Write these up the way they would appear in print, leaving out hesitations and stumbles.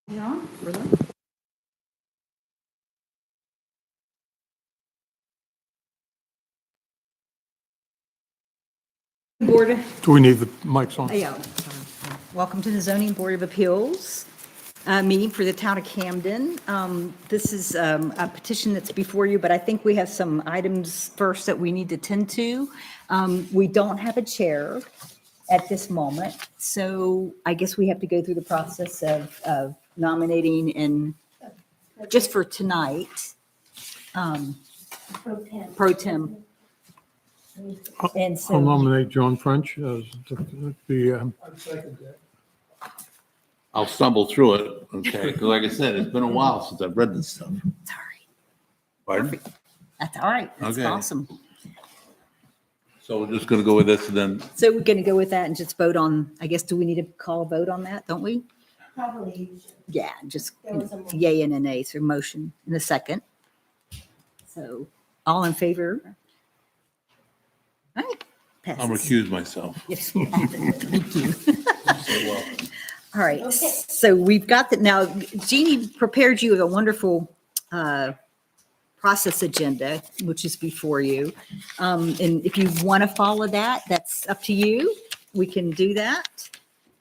No, really? Board, Do we need the mics on? yeah. Welcome to the Zoning Board of Appeals meeting for the town of Camden. This is a petition that's before you, but I think we have some items first that we need to tend to. We don't have a chair at this moment, so I guess we have to go through the process of nominating and just for tonight, pro tem. And I'll so, nominate John French as the, I'll stumble through it, okay? Because like I said, it's been a while since I've read this stuff. sorry, Pardon? that's all right, that's Okay. awesome. So we're just gonna go with this and then, So we're going to go with that and just vote on, I guess, do we need to call a vote on that, don't we? Probably you should. Yeah, just There was a motion. yay and a nay, so motion in a second. So all in favor? All right, I'll passes. recuse myself. Yes, thank you. So, All right, Okay. so we've got that, now Jeannie prepared you a wonderful process agenda, which is before you. And if you want to follow that, that's up to you. We can do that.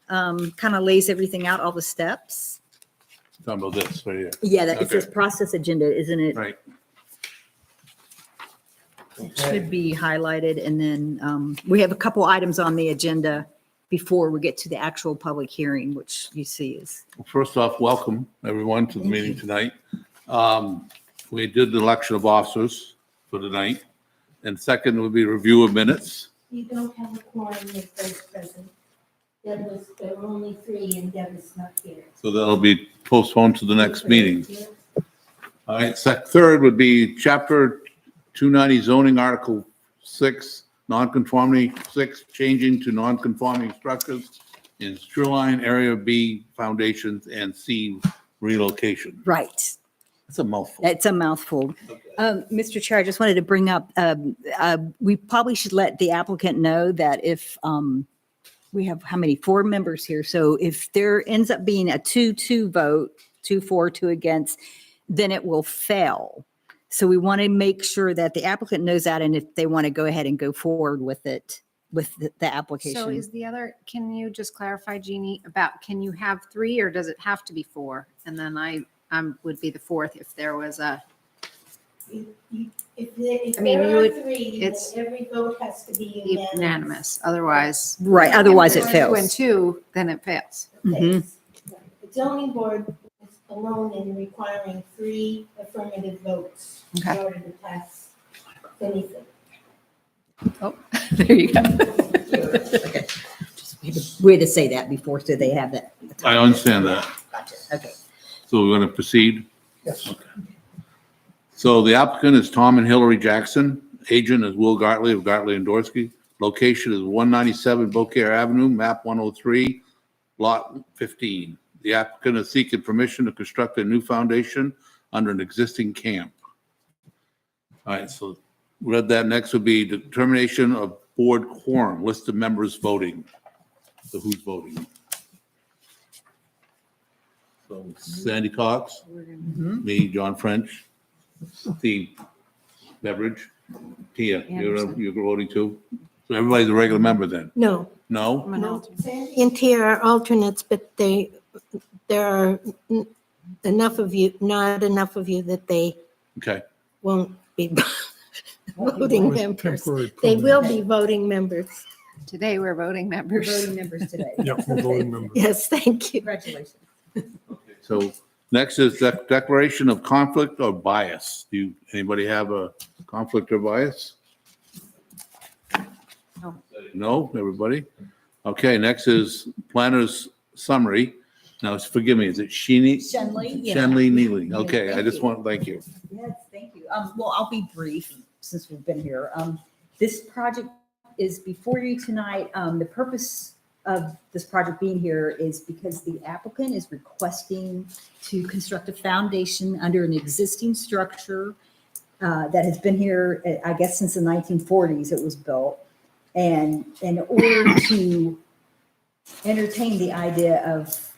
Kind of lays everything out, all the steps. Talking about this right here. Yeah, that, it Okay. says process agenda, isn't it? Right. Should be highlighted, and then we have a couple items on the agenda before we get to the actual public hearing, which you see is, First off, welcome everyone to the meeting tonight. We did the election of officers for tonight. And second would be review of minutes. You don't have a quorum if those present. There were only three and Deb is not here. So that'll be postponed to the next meeting. All right, third would be chapter 290 zoning article 6, nonconformity 6, changing to nonconforming structures in shoreline area B foundations and C relocation. right. That's a mouthful. It's a mouthful. Mr. Chair, I just wanted to bring up, we probably should let the applicant know that if, we have, how many, 4 members here. So if there ends up being a 2-2 vote, 2 for, 2 against, then it will fail. So we want to make sure that the applicant knows that, and if they want to go ahead and go forward with it, with the So application. is the other, can you just clarify, Jeannie, about, can you have 3 or does it have to be 4? And then I would be the 4th if there was a, If I mean, there you are would- three, it's then every vote has to be unanimous. unanimous. Otherwise. Right, otherwise it if there's 2 and fails. 2, then it fails. Mhm. The zoning board is alone in requiring 3 affirmative votes in Okay. order to pass anything. Oh, there you go. We had to say that before, so they have that. I understand that. Gotcha. Okay. So we're going to proceed? yes, So the applicant is Tom and Hillary Jackson. Agent is Will Gartley of Gartley and Dorsey. Location is 197 Beaucaire Avenue, map 103, lot 15. The applicant is seeking permission to construct a new foundation under an existing camp. All right, so read that. Next would be determination of board quorum, list of members voting. So who's voting? So Sandy Cox, me, John French, Steve Beveridge, Tia, you're voting too? So everybody's a regular member then? No, No? I'm an No. alternate. Sandy, and Tia are alternates, but there are enough of you, not enough of you that they Okay. won't be voting members. temporary. They will permanent. be voting members. Today, we're voting members. Voting members today. Yeah, we're voting members. Yes, thank you. Congratulations. So next is declaration of conflict or bias. Anybody have a conflict or bias? No. No, everybody? Okay, next is planner's summary. Now, forgive me, is it Shenley? Yeah. Shenley Neely? Yeah, Okay, I thank just you. want, thank you. Yes, thank you. Well, I'll be brief since we've been here. This project is before you tonight. The purpose of this project being here is because the applicant is requesting to construct a foundation under an existing structure that has been here, I guess, since the 1940s it was built. And in order to entertain the idea of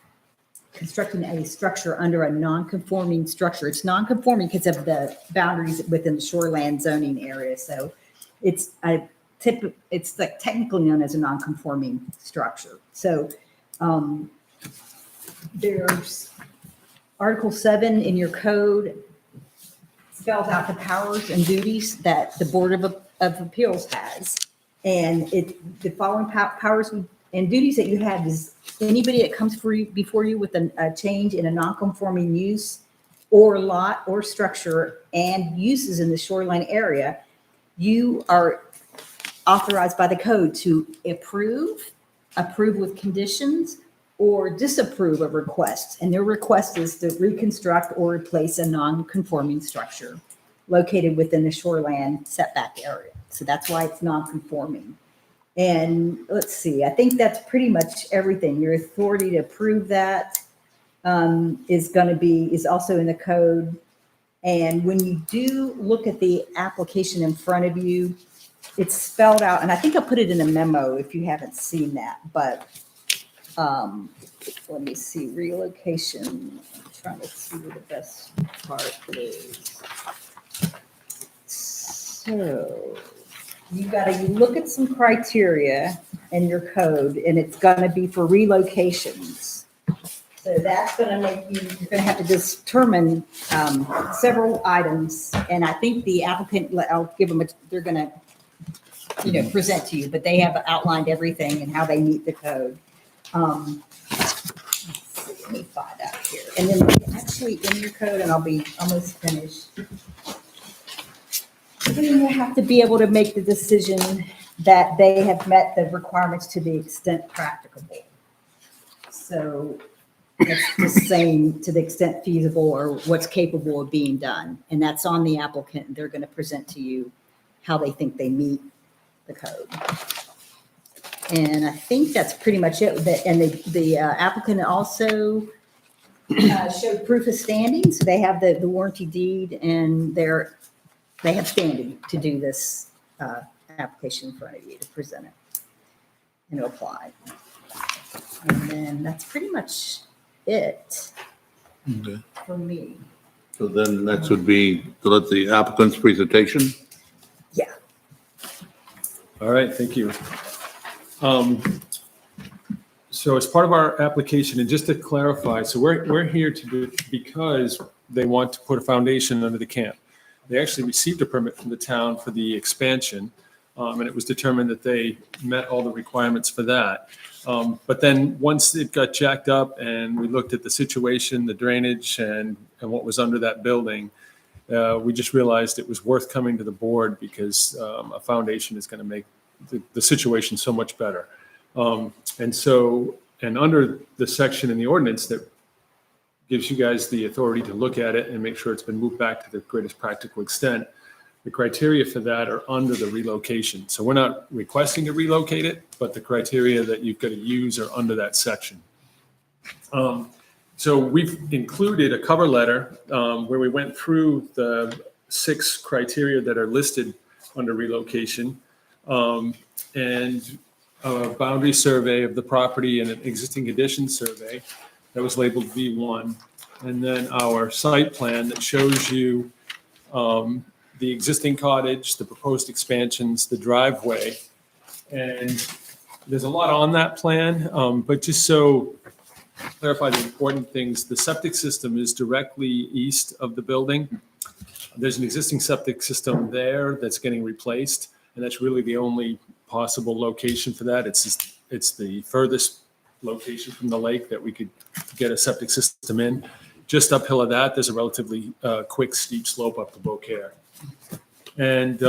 constructing a structure under a non-conforming structure. It's non-conforming because of the boundaries within the shoreland zoning area. So it's it's like technically known as a non-conforming structure. So there's Article 7 in your code spells out the powers and duties that the Board of Appeals has. And the following powers and duties that you have is anybody that comes before you with a change in a non-conforming use or lot or structure and uses in the shoreline area, you are authorized by the code to approve with conditions, or disapprove a request. And their request is to reconstruct or replace a non-conforming structure located within the shoreland setback area. So that's why it's non-conforming. And let's see, I think that's pretty much everything. Your authority to approve that is also in the code. And when you do look at the application in front of you, it's spelled out, and I think I put it in a memo if you haven't seen that, but let me see, relocation. I'm trying to see where the best part is. So you look at some criteria in your code, and it's going to be for relocations. So that's going to make you're going to have to determine several items, and I think the applicant, I'll give them, they're going to present to you, but they have outlined everything and how they meet the code. Let's see, let me find out here. And then actually in your code, and I'll be almost finished, you're going to have to be able to make the decision that they have met the requirements to the extent practicable. So that's just saying to the extent feasible or what's capable of being done. And that's on the applicant. They're going to present to you how they think they meet the code. And I think that's pretty much it. And the applicant also showed proof of standing. So they have the warranty deed, and they have standing to do this application in front of you, to present it and to apply. And then that's pretty much it Okay. for me. So then next would be to let the applicant's presentation. Yeah. All right, thank you. So as part of our application, and just to clarify, so we're here to do, because they want to put a foundation under the camp. They actually received a permit from the town for the expansion, and it was determined that they met all the requirements for that. But then once it got jacked up and we looked at the situation, the drainage and what was under that building, we just realized it was worth coming to the board, because a foundation is going to make the situation so much better. And under the section in the ordinance that gives you guys the authority to look at it and make sure it's been moved back to the greatest practical extent, the criteria for that are under the relocation. So we're not requesting to relocate it, but the criteria that you've got to use are under that section. So we've included a cover letter where we went through the 6 criteria that are listed under relocation, and a boundary survey of the property and an existing conditions survey that was labeled V1, and then our site plan that shows you the existing cottage, the proposed expansions, the driveway. And there's a lot on that plan, but just so clarify the important things, the septic system is directly east of the building. There's an existing septic system there that's getting replaced, and that's really the only possible location for that. It's the furthest location from the lake that we could get a septic system in. Just uphill of that, there's a relatively quick steep slope up to Beaucaire. And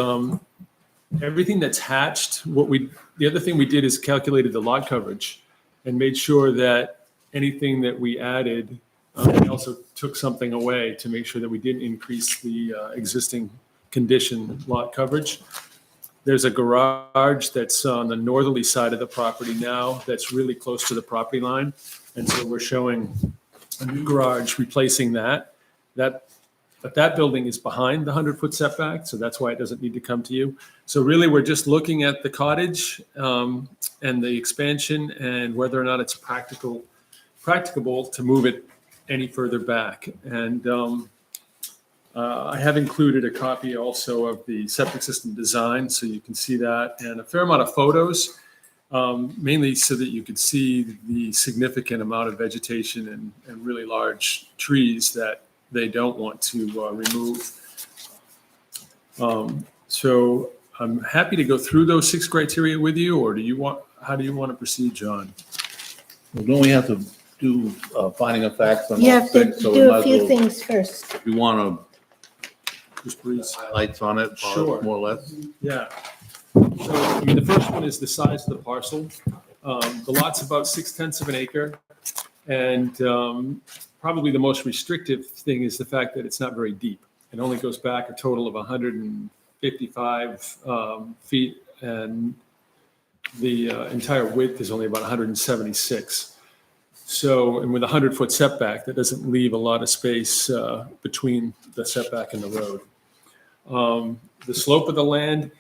everything that's hatched, the other thing we did is calculated the lot coverage and made sure that anything that we added, we also took something away to make sure that we didn't increase the existing condition lot coverage. There's a garage that's on the northerly side of the property now that's really close to the property line. And so we're showing a new garage replacing that. But that building is behind the 100-foot setback, so that's why it doesn't need to come to you. So really, we're just looking at the cottage and the expansion and whether or not it's practicable to move it any further back. And I have included a copy also of the septic system design, so you can see that, and a fair amount of photos, mainly so that you could see the significant amount of vegetation and really large trees that they don't want to remove. So I'm happy to go through those 6 criteria with you, or how do you want to proceed, John? Well, don't we have to do finding of facts on You all have to 6? So we do might a as few well- things first. If you want Just to breeze. highlights on it, Sure. more or less. Yeah. So, I mean, the first one is the size of the parcel. The lot's about 6/10 of an acre. And probably the most restrictive thing is the fact that it's not very deep. It only goes back a total of 155 feet, and the entire width is only about 176. So, and with a 100-foot setback, that doesn't leave a lot of space between the setback and the road. The slope of the land,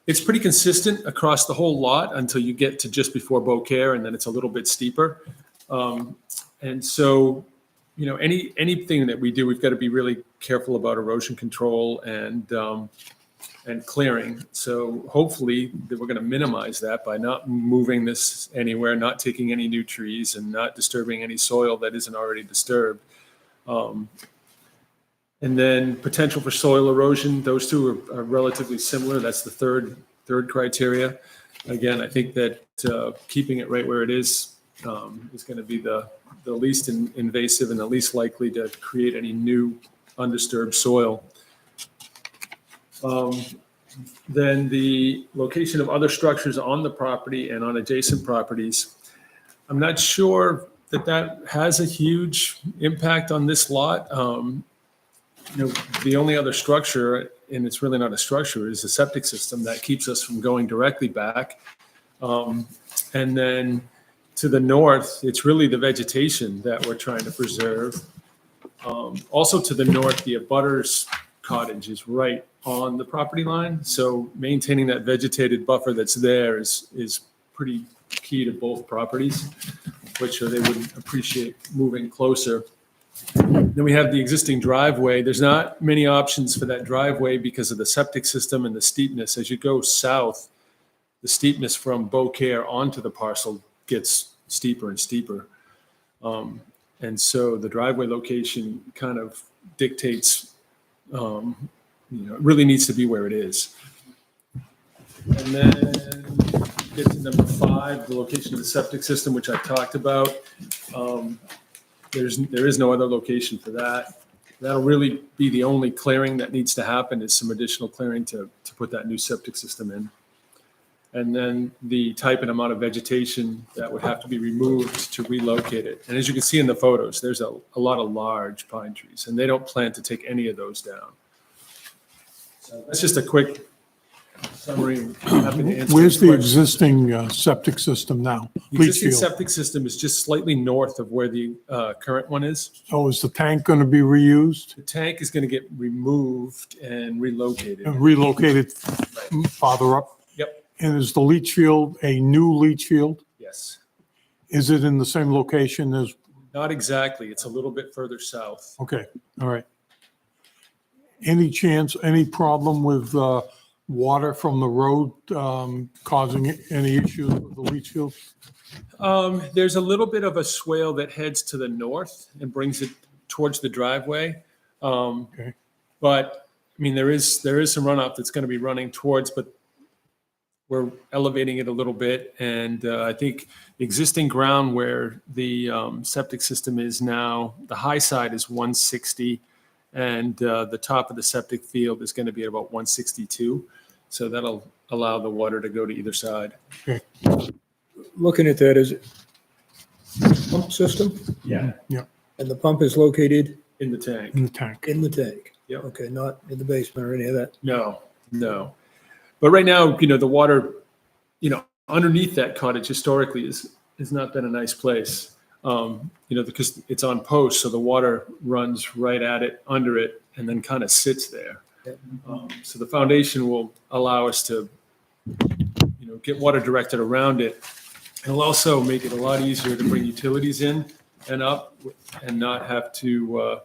it's pretty consistent across the whole lot until you get to just before Beaucaire, and then it's a little bit steeper. And so, you know, anything that we do, we've got to be really careful about erosion control and clearing. So hopefully that we're going to minimize that by not moving this anywhere, not taking any new trees, and not disturbing any soil that isn't already disturbed. And then potential for soil erosion, those two are relatively similar. That's the third criteria. Again, I think that keeping it right where it is going to be the least invasive and the least likely to create any new undisturbed soil. Then the location of other structures on the property and on adjacent properties. I'm not sure that has a huge impact on this lot. You know, the only other structure, and it's really not a structure, is a septic system that keeps us from going directly back. And then to the north, it's really the vegetation that we're trying to preserve. Also to the north, the abutters cottage is right on the property line. So maintaining that vegetated buffer that's there is pretty key to both properties, which they would appreciate moving closer. Then we have the existing driveway. There's not many options for that driveway because of the septic system and the steepness. As you go south, the steepness from Beaucaire onto the parcel gets steeper and steeper. And so the driveway location kind of dictates, you know, it really needs to be where it is. And then get to number 5, the location of the septic system, which I talked about. There is no other location for that. That'll really be the only clearing that needs to happen, is some additional clearing to put that new septic system in. And then the type and amount of vegetation that would have to be removed to relocate it. And as you can see in the photos, there's a lot of large pine trees, and they don't plan to take any of those down. So that's just a quick summary. Happy to answer Where's the questions. existing septic system now? The Leach existing field. septic system is just slightly north of where the current one is. So is the tank going to be reused The tank is going to get removed and relocated. and relocated farther up? Yep, And is the leach field a new leach field? yes. Is it in the same location as, Not exactly. It's a little bit further south. okay, all right. Any chance, any problem with water from the road causing any issues with the leach field? There's a little bit of a swale that heads to the north and brings it towards the driveway. Okay. But, I mean, there is some runoff that's going to be running towards, but we're elevating it a little bit. And I think the existing ground where the septic system is now, the high side is 160, and the top of the septic field is going to be at about 162. So that'll allow the water to go to either side. Looking at that, is it pump system? Yeah. And the pump is located In the tank. In the tank? in the tank? Yep. Okay, not in the basement or any of that? No. But right now, you know, the water, you know, underneath that cottage historically has not been a nice place. You know, because it's on posts, so the water runs right at it, under it, and then kind of sits there. So the foundation will allow us to, you know, get water directed around it. It'll also make it a lot easier to bring utilities in and up and not have to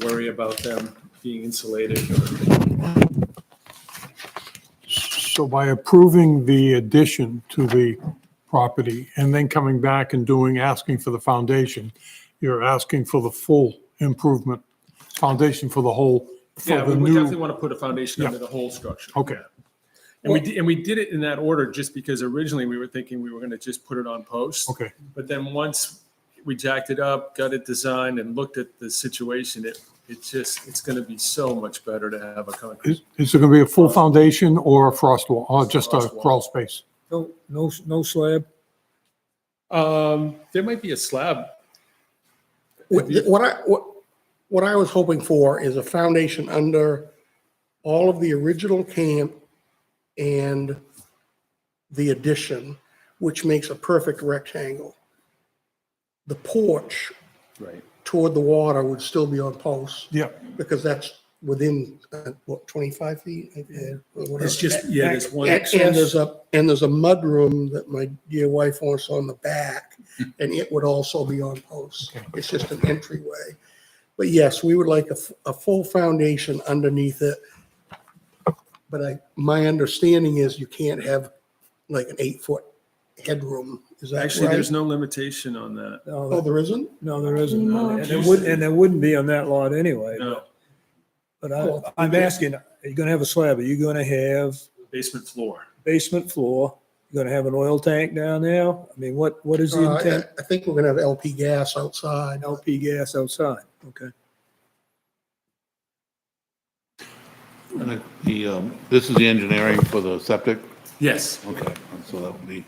worry about them being insulated. So by approving the addition to the property and then coming back and asking for the foundation, you're asking for the full improvement, foundation for the whole, for Yeah, the we would definitely new, want to put a foundation Yeah. under the whole structure. okay. And we did it in that order just because originally we were thinking we were going to just put it on post. Okay. But then once we jacked it up, got it designed and looked at the situation, it's going to be so much better to have a concrete. Is it going to be a full foundation or a frost wall, or just a Frost wall. crawl space? No slab? There might be a slab. What I was hoping for is a foundation under all of the original camp and the addition, which makes a perfect rectangle. The porch Right. toward the water would still be on posts Yeah. because that's within, 25 feet? Or whatever. It's just, yeah, there's one. And there's a mud room that my dear wife wants on the back, and it would also be on posts. It's just an entryway. But yes, we would like a full foundation underneath it. But my understanding is you can't have like an 8-foot headroom. Is that Actually, right? there's no limitation on that. Oh, there isn't? No, there isn't. No. And there wouldn't be on that lot anyway. No, But I'm asking, are you gonna have a slab? Are you gonna have basement floor. basement floor? You gonna have an oil tank down there? I mean, what is the intent? I think we're gonna have LP gas outside. LP gas outside, okay. And this is the engineering for the septic? Yes. Okay, so that would be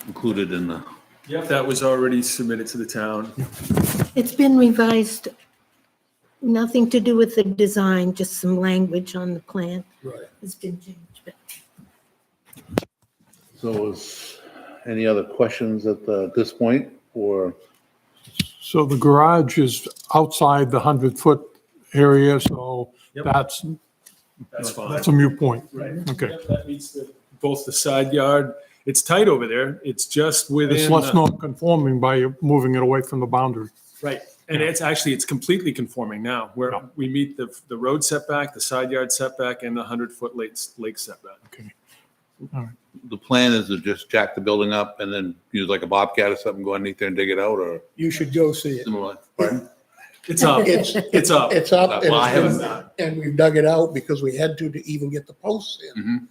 included in the, Yep, that was already submitted to the town. It's been revised, nothing to do with the design, just some language on the plan Right. has been changed. But so is, any other questions at this point, or? So the garage is outside the 100-foot area, so Yep. that's That's a fine. moot point. Right. Okay. Yep, that meets both the side yard. It's tight over there. It's just within. It's less non-conforming by moving it away from the boundary. Right. And it's completely conforming now, where Yeah. we meet the road setback, the side yard setback, and the 100-foot lake setback. Okay. The plan is to just jack the building up and then use like a bobcat or something, go underneath there and dig it out, or You should go see it. similar? Pardon? It's up. It's, It's up. it's up Well, I haven't and we've dug it out because we had to even get the posts in.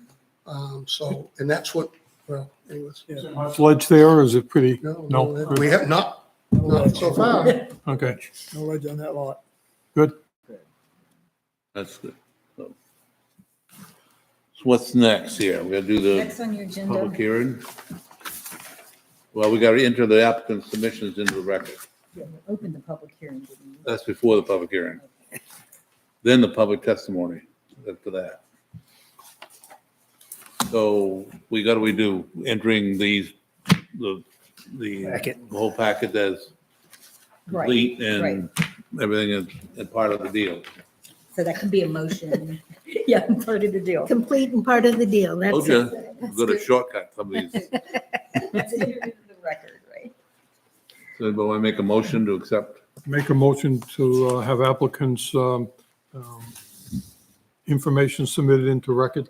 Mhm. So, and that's what, well, anyways. Much ledge there, or is it pretty? No, good. we have not so far. Okay, No ledge on that lot. good. That's good. So what's next here? We gotta do the Next on your public agenda, hearing? Well, we gotta enter the applicant submissions into the record. yeah, we'll open the public hearing. didn't we? That's before the public hearing. Then the public testimony after that. So what do we do? Entering the Packet. whole packet as Right, complete and everything is part of the deal. so that can be a motion. Yeah, part of the deal. complete and part of the deal, that's Told it. you, good at shortcut, some of these. That's it, the record, right? So anybody want to make a motion to accept? Make a motion to have applicants' information submitted into record.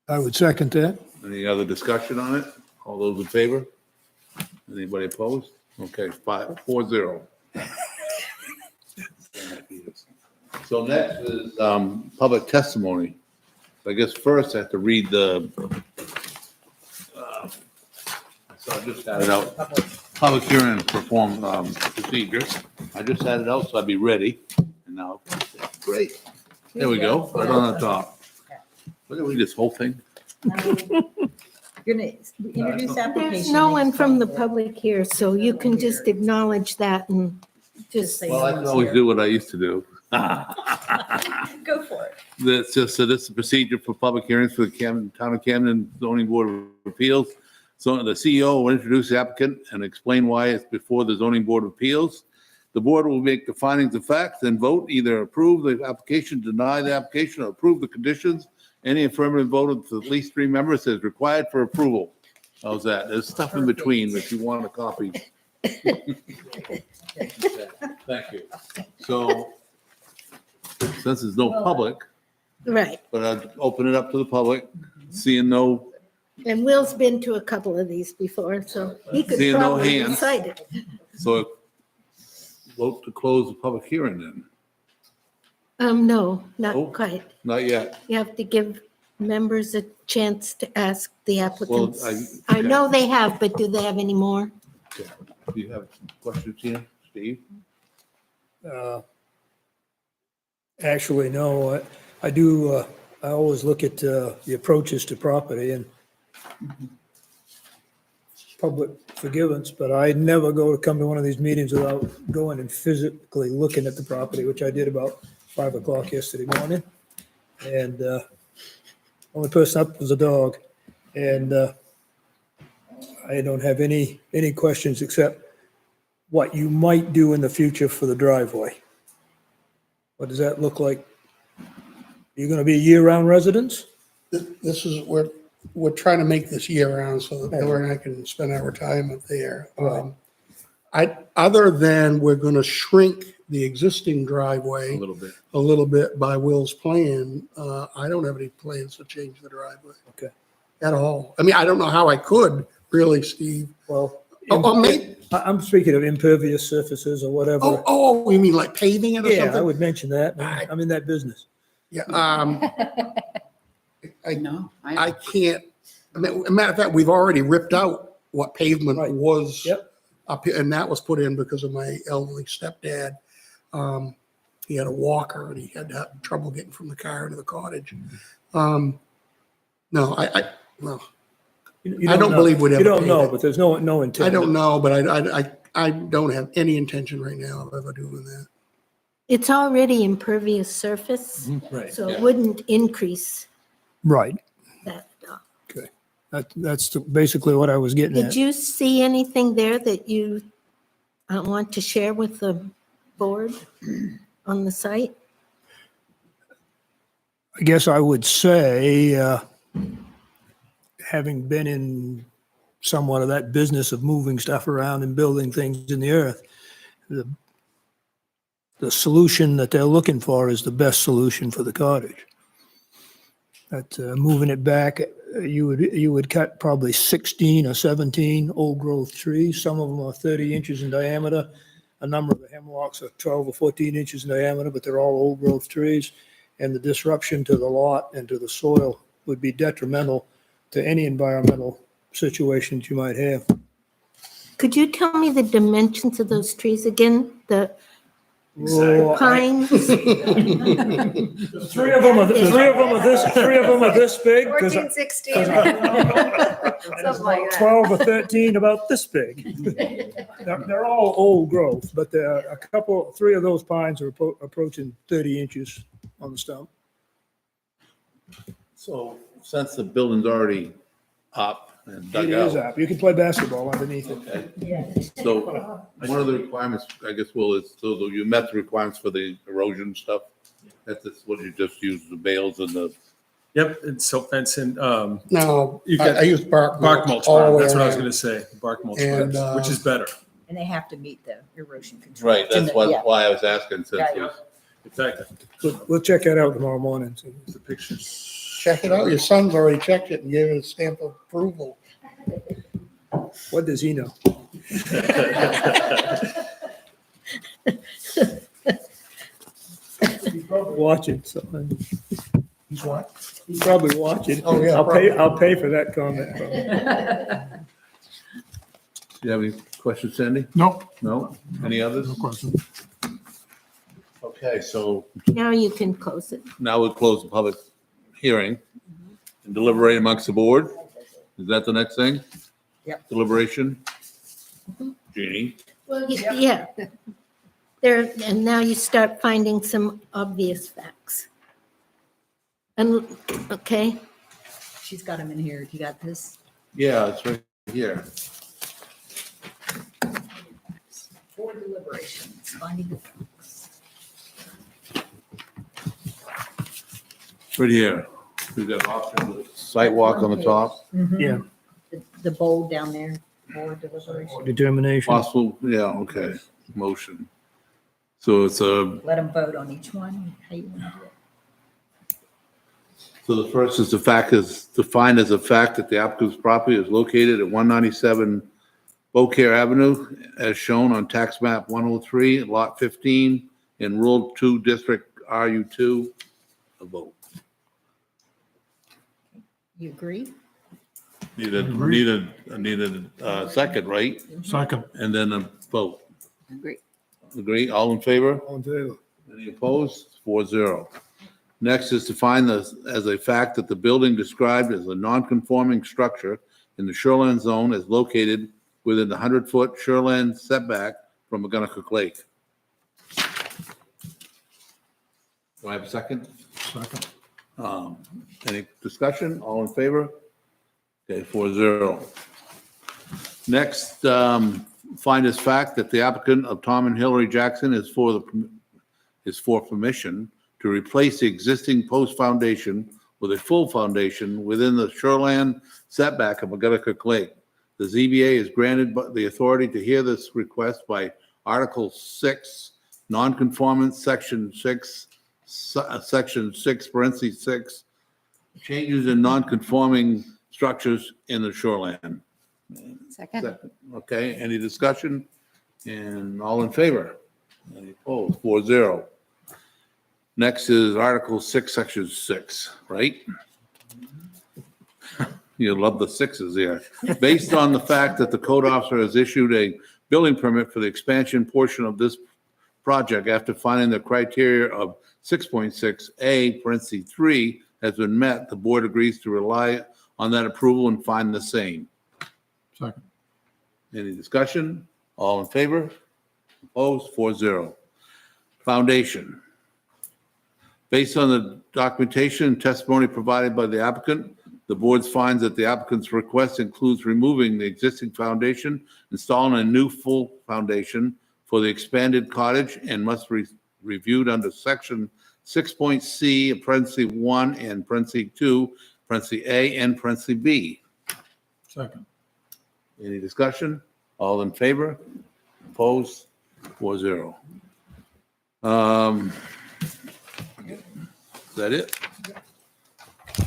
I would second that. Any other discussion on it? All those in favor? Anybody opposed? Okay, 4-0. So next is public testimony. So I guess first I have to read the, so I just had it out, public hearing perform procedures. I just had it out, so I'd be ready. And now, great. There we go, right on the top. Look at this whole thing. You're gonna introduce application. There's no one next from the time. public here, so you can just acknowledge that and just say Well, I no can one's always here. do what I used to do. Go for it. That's just, so this is the procedure for public hearings for the Town of Camden Zoning Board of Appeals. So the CEO will introduce the applicant and explain why it's before the Zoning Board of Appeals. The board will make the findings of facts and vote, either approve the application, deny the application, or approve the conditions. Any affirmative vote of at least 3 members is required for approval. How's that? There's stuff in between, if you want a copy, Thank you. So since there's no public, Right. but I'd open it up to the public, seeing no, And Will's been to a couple of these before, so he could Seeing no probably hands. recite it. so vote to close the public hearing then. No, Oh. not quite. Not yet. You have to give members a chance to ask the applicants. I- I know they have, but do they have any more? Do you have questions here, Steve? Actually, no, I do, I always look at the approaches to property and public forgivance, but I never come to one of these meetings without going and physically looking at the property, which I did about 5 o'clock yesterday morning. And only person up was a dog. And I don't have any questions except what you might do in the future for the driveway. What does that look like? You're going to be year-round residents? This is, we're trying to make this year round so that Hillary and I can spend our retirement there. Other than we're gonna shrink the existing driveway A little bit. a little bit by Will's plan, I don't have any plans to change the driveway. Okay. At all. I mean, I don't know how I could, really, Steve. Well, Oh, maybe, I'm speaking of impervious surfaces or whatever. oh, you mean like paving it or Yeah, I something? would mention that. I'm in that business. Yeah, No, I can't, I mean, a matter of fact, we've already ripped out what pavement Right. was Yep. up here, and that was put in because of my elderly stepdad. He had a walker and he had to have trouble getting from the car into the cottage. No, no, You I don't know. believe we'd ever You don't pave know, it. but there's no intent. I don't know, but I don't have any intention right now of ever doing that. It's already impervious surface, Right. so Yeah. it wouldn't increase Right. that. That's basically what I was getting Did at. you see anything there that you want to share with the board on the site? I guess I would say, having been in somewhat of that business of moving stuff around and building things in the earth, the solution that they're looking for is the best solution for the cottage. That moving it back, you would cut probably 16 or 17 old growth trees. Some of them are 30 inches in diameter. A number of the hemlocks are 12 or 14 inches in diameter, but they're all old growth trees. And the disruption to the lot and to the soil would be detrimental to any environmental situations you might have. Could you tell me the dimensions of those trees again? The Oh, pines? Three of them are this big. 14, 16. And Something like that. 12 or 13 about this big. They're all old growth, but there are three of those pines are approaching 30 inches on the stump. So since the building's already up and dug It is out. up. You can play basketball underneath it. Okay. So one of the requirements, I guess, Will, is so that you met the requirements for the erosion stuff. That's what you just used, the bales and the, Yep, and silt fence and, No, You've I got use bark bark mulch mulch, all the way that's what I was around. gonna say, bark mulch, And, which is better. And they have to meet the erosion control. right, that's Yeah. why I was asking since Yeah, it yeah. was. In fact, We'll check that out tomorrow morning. the pictures. Check it out. Your son's already checked it and gave it a stamp of approval. What does he know? He's probably watching, so He's what? he's probably watching. Oh, yeah, I'll pay for that comment. Do you have any questions, Sandy? No, No? Any others? no question. Okay, so Now you can close it. now we'll close the public hearing and deliberate amongst the board. Is that the next thing? Yep. Deliberation? Jeannie? Well, yeah. There, and now you start finding some obvious facts. And, okay, She's got them in here. You got this? Yeah, it's right here. For deliberations, finding the facts. Right here. We've got option with sidewalk on the top. Yeah. The bold down there. board deliberation. Determination. Possible, yeah, okay, motion. So it's a, Let them vote on each one, how you want to do it. so the first is the fact is defined as a fact that the applicant's property is located at 197 Beaucaire Avenue as shown on tax map 103, lot 15 in rural 2 district RU2. A vote. You agree? Need a second, right? Second. And then a vote. Agree. Agree, all in favor? All in favor? Any opposed? 4-0. Next is to find as a fact that the building described as a non-conforming structure in the shoreline zone is located within the 100-foot shoreline setback from McGonagall Lake. Do I have a second? Second. Any discussion? All in favor? Okay, 4-0. Next, find as fact that the applicant of Tom and Hillary Jackson is for permission to replace the existing post foundation with a full foundation within the shoreline setback of McGonagall Lake. The ZBA is granted the authority to hear this request by Article 6, Nonconformance, Section 6, parentheses 6, changes in nonconforming structures in the shoreline. Second. Okay, any discussion? And all in favor? Any opposed? 4-0. Next is Article 6, Section 6, right? You love the sixes here. Based on the fact that the code officer has issued a building permit for the expansion portion of this project after finding the criteria of 6.6A, parentheses 3, has been met, the board agrees to rely on that approval and find the same. Second. Any discussion? All in favor? Opposed? 4-0. Foundation. Based on the documentation and testimony provided by the applicant, the board finds that the applicant's request includes removing the existing foundation, installing a new full foundation for the expanded cottage, and must be reviewed under section 6.C, parentheses 1 and parentheses 2, parentheses A and parentheses B. Second. Any discussion? All in favor? Opposed? 4-0. Is that it?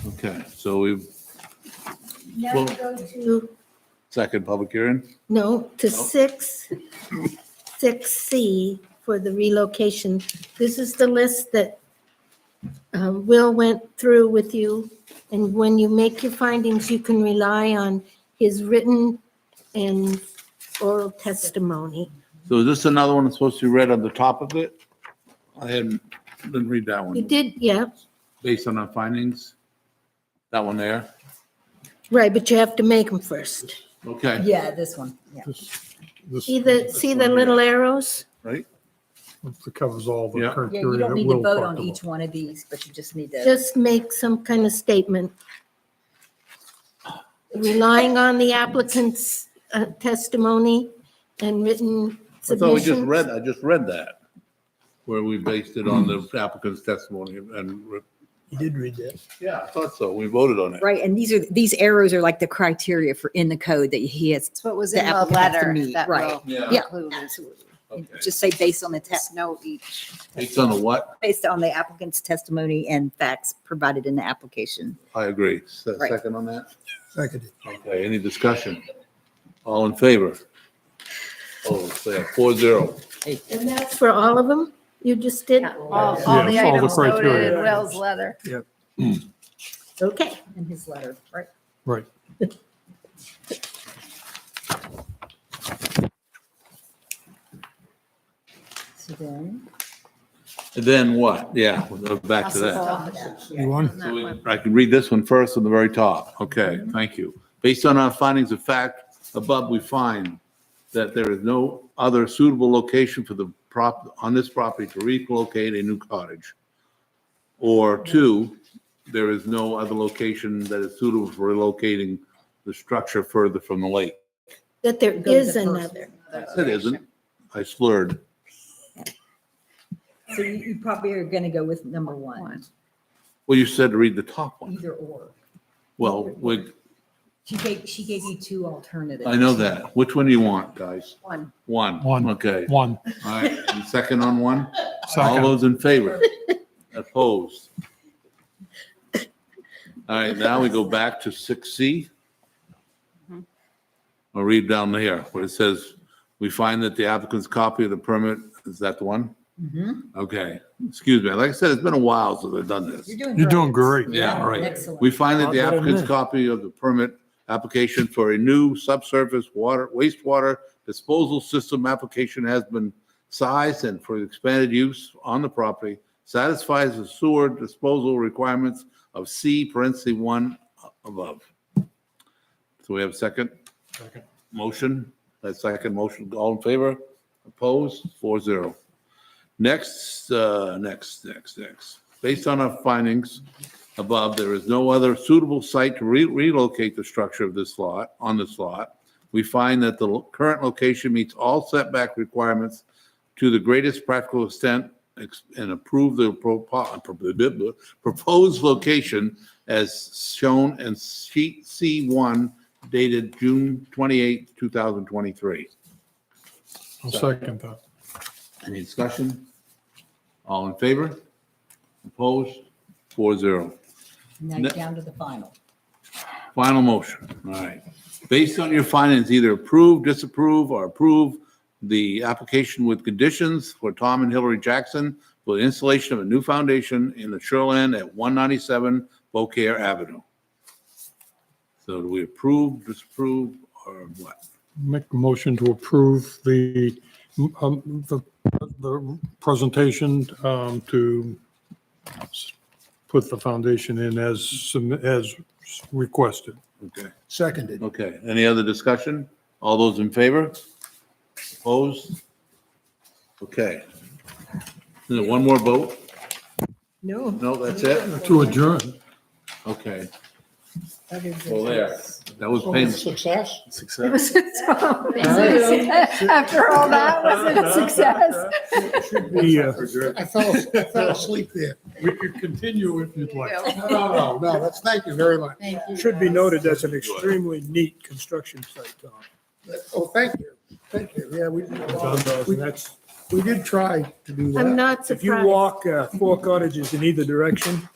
Okay, so we've Now Well- we go to, second public hearing. no, to 6C for the relocation. This is the list that Will went through with you. And when you make your findings, you can rely on his written and oral testimony. So is this another one that's supposed to be read on the top of it? Didn't read that You one. did, yeah, Based on our findings? That one there? right, but you have to make them first. Okay, Yeah, this one, yeah. This See the little arrows? right? covers all the Yeah. Yeah, you criteria don't that need to Will vote talked on about. each one of these, but you just need to, Just make some kind of statement. Relying on the applicant's testimony and written I thought we just submissions. I just read that, where we based it on the applicant's testimony and, You did read that. yeah, I thought so. We voted on it. right, and these arrows are like the criteria for in the code that he has. That's what was The in the applicant has to letter meet, that right. will Yeah. Yeah. include. Okay. Just say based on the Just note each. Based on the what? based on the applicant's testimony and facts provided in the application. I agree. Right. Second on that? Seconded. Okay, any discussion? All in favor? Oh, so 4-0. And that's for all of them you just did? All the Yeah, all the items noted criteria. in Will's letter. Okay. In his letter, right? Right. So then, And then what? Yeah, we'll go back to that. Possible. You want? On that one. I can read this one first on the very top. Okay, thank you. Based on our findings of fact above, we find that there is no other suitable location for the on this property to relocate a new cottage. Or 2, there is no other location that is suitable for relocating the structure further from the lake. That there Go to is the first another. It isn't. I slurred. so you probably are going to go with number one, Well, you said to read the top one. either or. Well, She gave you two alternatives. I know that. Which one do you want, guys? One. One. One. Okay. One. All right. And second on one? All Second. those in favor? Opposed? All right, now we go back to 6C. I'll read down here where it says, we find that the applicant's copy of the permit, is that the one? Okay, excuse me. Like I said, it's been a while since I've done this. You're doing great. Yeah, right. Excellent. We find that the Lot better than applicant's this. copy of the permit application for a new subsurface water, wastewater disposal system application has been sized and for expanded use on the property, satisfies the sewer disposal requirements of C parentheses 1 above. So we have a second Second. motion. That second motion, all in favor? Opposed? 4-0. Next. Based on our findings above, there is no other suitable site to relocate the structure of this lot, on this lot. We find that the current location meets all setback requirements to the greatest practical extent and approve the proposed location as shown in sheet C1 dated June 28, 2023. I'll second that. Any discussion? All in favor? Opposed? 4-0. Now down to the final. Final motion. All right. Based on your findings, either approve, disapprove, or approve the application with conditions for Tom and Hillary Jackson for the installation of a new foundation in the shoreline at 197 Beaucaire Avenue. So do we approve, disapprove, or what? Make a motion to approve the presentation to put the foundation in as requested. Okay. Seconded. Okay. Any other discussion? All those in favor? Opposed? Okay. Is there one more vote? No. No, that's it? To adjourn. Okay. Well, there. That was painless. Success? Success. After all that, was it a success? The, I fell asleep there. we could continue if you'd like. No, that's, thank you very much. Should be noted, that's an extremely neat construction site, Tom. Oh, thank you. Thank you. Yeah, And that's, we did try to do that. I'm not if you surprised. walk 4 cottages in either direction,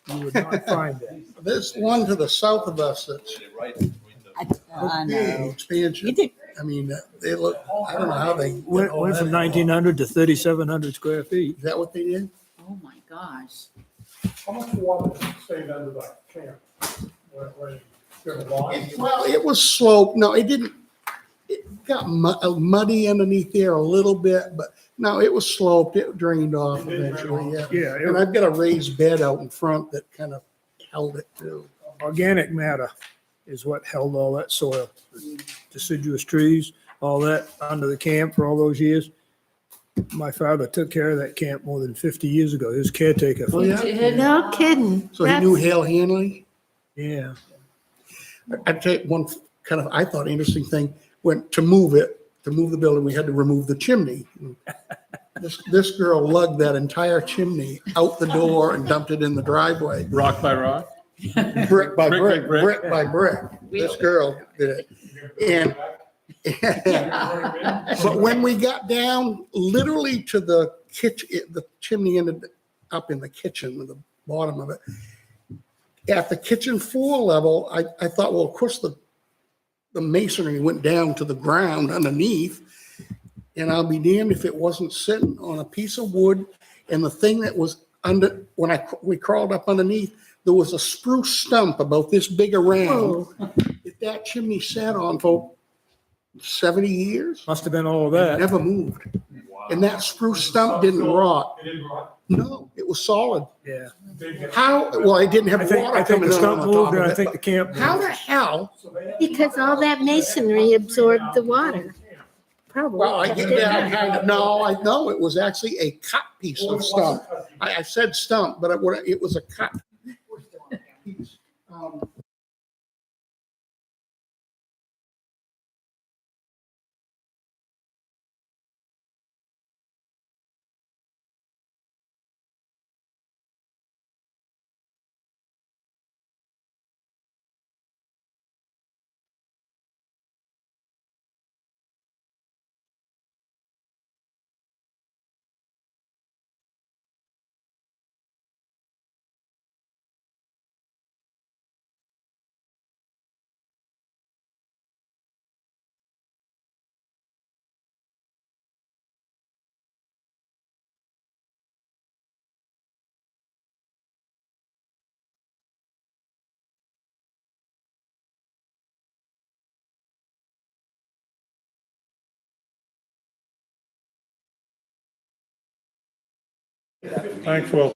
you would not find that. There's one to the south of us that's I big know. expansion. You did. I mean, they look, I don't know how they. did Went all went from that. 1,900 to 3,700 square feet. Is that what they did? Oh, my gosh. How much water stayed under that camp? Well, it was sloped. No, it didn't. It got muddy underneath there a little bit, but no, it was sloped. It drained off eventually, yeah. Yeah, And I've got a raised bed out in front that kind of held it too. organic matter is what held all that soil. Deciduous trees, all that under the camp for all those years. My father took care of that camp more than 50 years ago. He was caretaker. Oh, yeah? No kidding. So he knew That's- Hale Hanley? Yeah. I'd tell you one kind of, I thought, interesting thing, when to move the building, we had to remove the chimney. This girl lugged that entire chimney out the door and dumped it in the driveway, Rock by rock? brick by Brick by brick, brick. brick by brick. This girl did it. But when we got down literally to the kitchen, the chimney ended up in the kitchen, at the bottom of it. At the kitchen floor level, I thought, well, of course, the masonry went down to the ground underneath. And I'll be damned if it wasn't sitting on a piece of wood. And the thing that was under, when we crawled up underneath, there was a spruce stump about this big around that chimney sat on for 70 years. Must have been all of that. Never moved. And that spruce stump didn't rot. No, it was solid. Yeah. How, well, it didn't have I think water coming the out stump on the top moved and I of think it. the camp How moved. the hell? Because all that masonry absorbed the water. Probably. Well, I get that kind of, no, I know it was actually a cut piece of stump. I said stump, but it was a cut piece. Thanks, Will.